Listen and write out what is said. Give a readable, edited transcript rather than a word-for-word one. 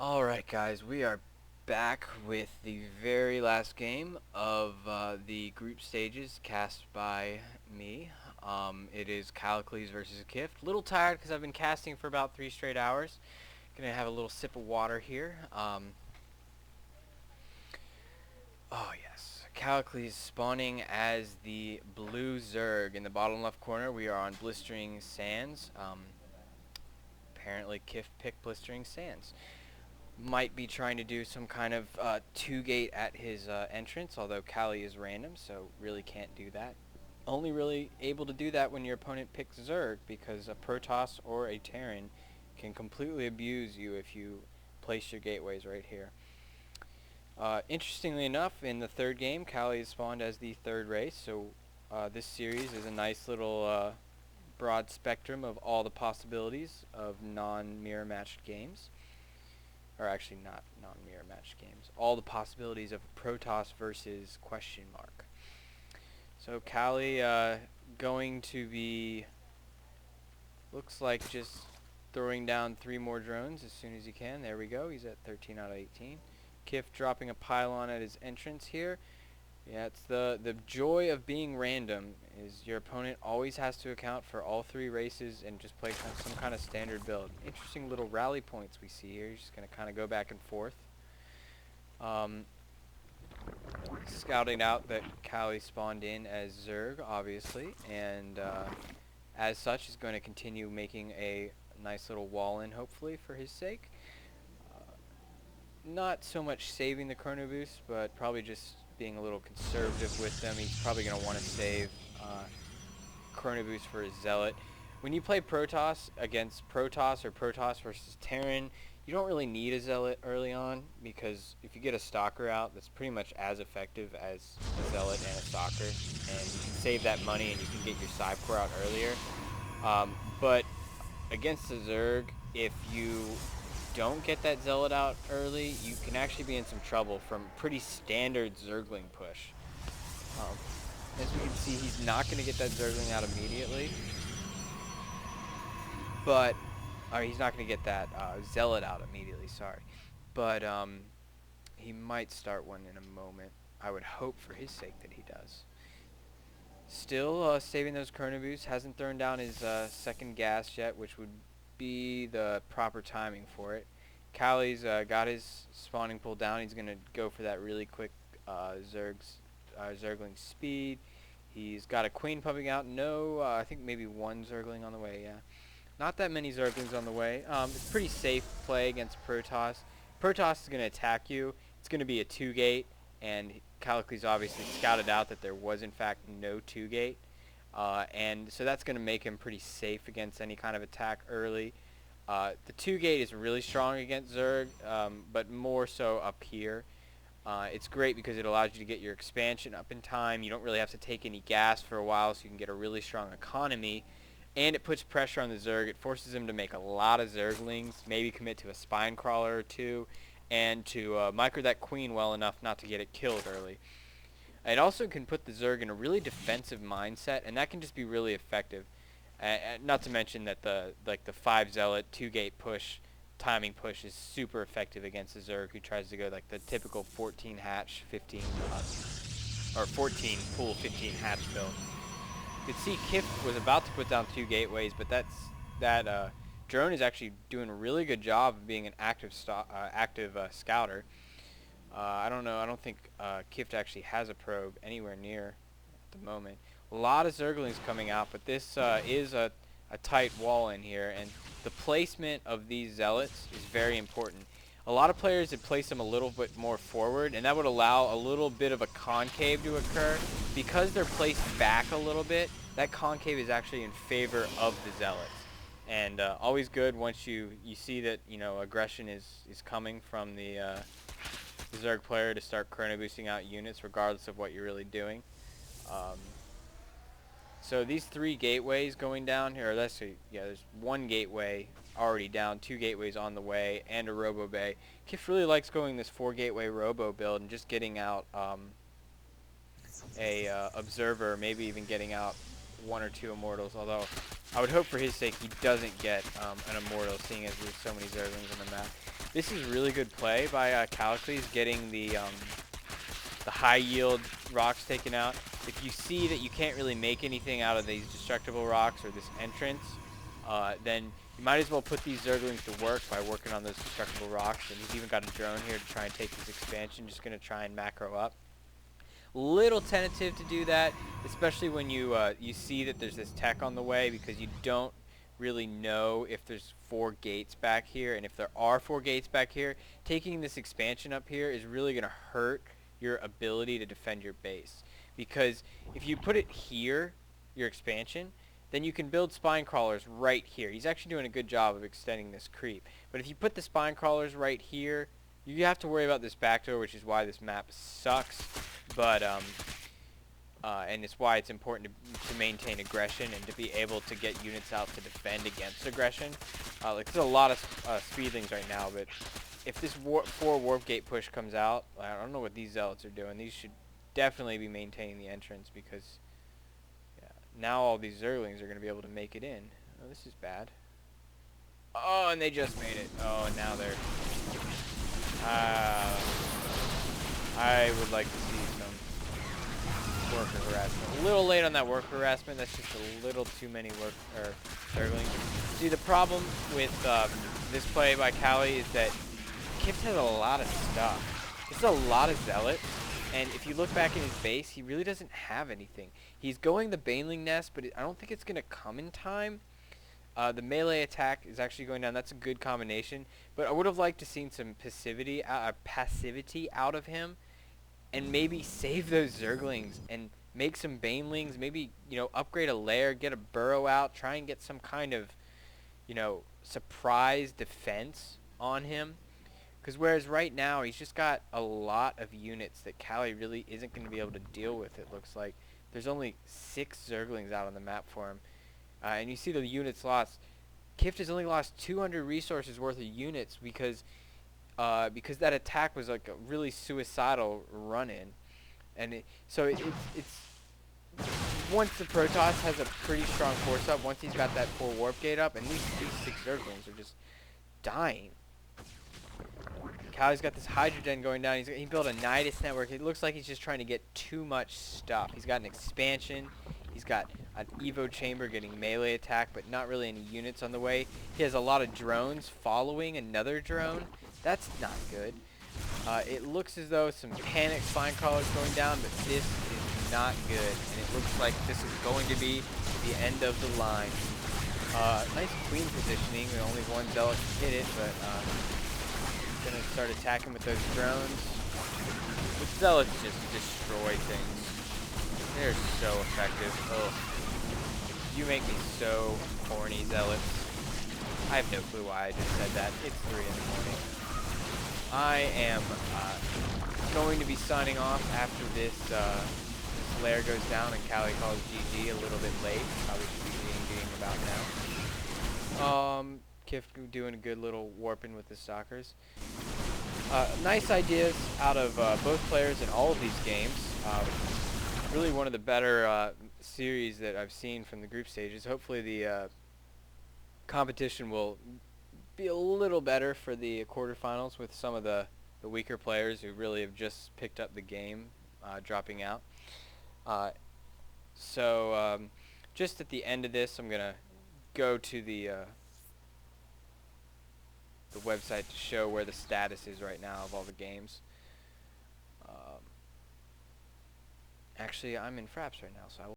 Alright guys, we are back with the very last game of the group stages cast by me. It is Callicles versus Kifd. Little tired because I've been casting for about 3 straight hours. Gonna have a little sip of water here. Oh yes, Callicles spawning as the blue Zerg. In the bottom left corner we are on Blistering Sands. Apparently Kifd picked Blistering Sands. Might be trying to do some kind of 2-gate at his entrance, although Callie is random, so really can't do that. Only really able to do that when your opponent picks Zerg, because a Protoss or a Terran can completely abuse you if you place your gateways right here. Interestingly enough, in the third game, Callie is spawned as the third race, so this series is a nice little broad spectrum of all the possibilities of non-mirror matched games. Or actually not non-mirror match games. All the possibilities of Protoss versus question mark. So Callie going to be, looks like just throwing down 3 more drones as soon as he can. There we go. He's at 13 out of 18. Kifd dropping a pylon at his entrance here. Yeah, it's the joy of being random is your opponent always has to account for all 3 races and just play some kind of standard build. Interesting little rally points we see here. You're just going to kind of go back and forth. Scouting out that Callie spawned in as Zerg, obviously, and as such is going to continue making a nice little wall in, hopefully, for his sake. Not so much saving the chrono boost, but probably just being a little conservative with them. He's probably going to want to save chrono boost for his zealot. When you play Protoss against Protoss or Protoss versus Terran, you don't really need a zealot early on, because if you get a stalker out, that's pretty much as effective as a zealot and a stalker, and you can save that money and you can get your side core out earlier. But against the Zerg, if you don't get that zealot out early, you can actually be in some trouble from pretty standard Zergling push. As we can see, he's not going to get that Zergling out immediately, but he's not going to get that zealot out immediately, sorry, but he might start one in a moment. I would hope for his sake that he does. Still saving those chrono boosts. Hasn't thrown down his second gas yet, which would be the proper timing for it. Callie's got his spawning pool down. He's going to go for that really quick Zergling speed. He's got a queen pumping out. No, I think maybe 1 Zergling on the way, yeah. Not that many Zerglings on the way. It's pretty safe play against Protoss. Protoss is going to attack you. It's going to be a 2-gate, and Callicles obviously scouted out that there was in fact no 2-gate. And so that's going to make him pretty safe against any kind of attack early. The 2-gate is really strong against Zerg, but more so up here. It's great because it allows you to get your expansion up in time. You don't really have to take any gas for a while, so you can get a really strong economy. And it puts pressure on the Zerg. It forces him to make a lot of Zerglings, maybe commit to a spine crawler or 2, and to micro that queen well enough not to get it killed early. It also can put the Zerg in a really defensive mindset, and that can just be really effective. Not to mention that the 5 zealot 2-gate push, timing push, is super effective against the Zerg who tries to go like the typical 14 hatch, 15 or 14 pool, 15 hatch build. You could see Kifd was about to put down 2 gateways, but that drone is actually doing a really good job of being an active scouter. I don't know. I don't think Kifd actually has a probe anywhere near at the moment. A lot of Zerglings coming out, but this is a tight wall in here, and the placement of these zealots is very important. A lot of players would place them a little bit more forward, and that would allow a little bit of a concave to occur. Because they're placed back a little bit, that concave is actually in favor of the zealots. And always good once you see that, you know, aggression is coming from the Zerg player to start chrono boosting out units regardless of what you're really doing. So these 3 gateways going down here, let's see, yeah, there's 1 gateway already down, 2 gateways on the way, and a robo bay. Kifd really likes going this 4-gateway robo build and just getting out a observer, maybe even getting out 1 or 2 immortals, although I would hope for his sake he doesn't get an immortal, seeing as there's so many Zerglings on the map. This is really good play by Callicles, getting the high yield rocks taken out. If you see that you can't really make anything out of these destructible rocks or this entrance, then you might as well put these Zerglings to work by working on those destructible rocks. And he's even got a drone here to try and take this expansion, just going to try and macro up. Little tentative to do that, especially when you see that there's this tech on the way, because you don't really know if there's 4 gates back here, and if there are 4 gates back here, taking this expansion up here is really going to hurt your ability to defend your base. Because if you put it here, your expansion, then you can build spine crawlers right here. He's actually doing a good job of extending this creep. But if you put the spine crawlers right here, you have to worry about this back door, which is why this map sucks. But and it's why it's important to maintain aggression and to be able to get units out to defend against aggression. Like, there's a lot of speedlings right now, but if this 4 warp gate push comes out, I don't know what these zealots are doing. These should definitely be maintaining the entrance, because now all these Zerglings are going to be able to make it in. Oh, this is bad. Oh, and they just made it. Oh, and now they're... I would like to see some worker harassment. A little late on that worker harassment. That's just a little too many Zerglings. See, the problem with this play by Callie is that Kifd has a lot of stuff. This is a lot of zealots. And if you look back in his base, he really doesn't have anything. He's going the Baneling Nest, but I don't think it's going to come in time. The melee attack is actually going down. That's a good combination. But I would have liked to seen some passivity out of him, and maybe save those Zerglings and make some Banelings. Maybe, upgrade a lair, get a burrow out, try and get some kind of, surprise defense on him. Because whereas right now he's just got a lot of units that Callie really isn't going to be able to deal with, it looks like. There's only 6 Zerglings out on the map for him. And you see the units lost. Kifd has only lost 200 resources worth of units because that attack was like a really suicidal run-in. And it's once the Protoss has a pretty strong force up, once he's got that 4 warp gate up, and these 6 Zerglings are just dying. Callie's got this Hydrogen going down. He built a Nidus network. It looks like he's just trying to get too much stuff. He's got an expansion. He's got an Evo chamber getting melee attack, but not really any units on the way. He has a lot of drones following another drone. That's not good. It looks as though some panic spine crawlers going down, but this is not good. And it looks like this is going to be the end of the line. Nice queen positioning. Only one zealot can hit it, but gonna start attacking with those drones. The zealots just destroy things. They're so effective. Oh, you make me so horny, zealots. I have no clue why I just said that. It's 3 in the morning. I am going to be signing off after this lair goes down and Callie calls GG a little bit late. Probably should be being about now. Kifd doing a good little warping with the stalkers. Nice ideas out of both players in all of these games. Really one of the better series that I've seen from the group stages. Hopefully the competition will be a little better for the quarterfinals with some of the weaker players who really have just picked up the game dropping out. So just at the end of this, I'm going to go to the website to show where the status is right now of all the games. Actually, I'm in Fraps right now, so I will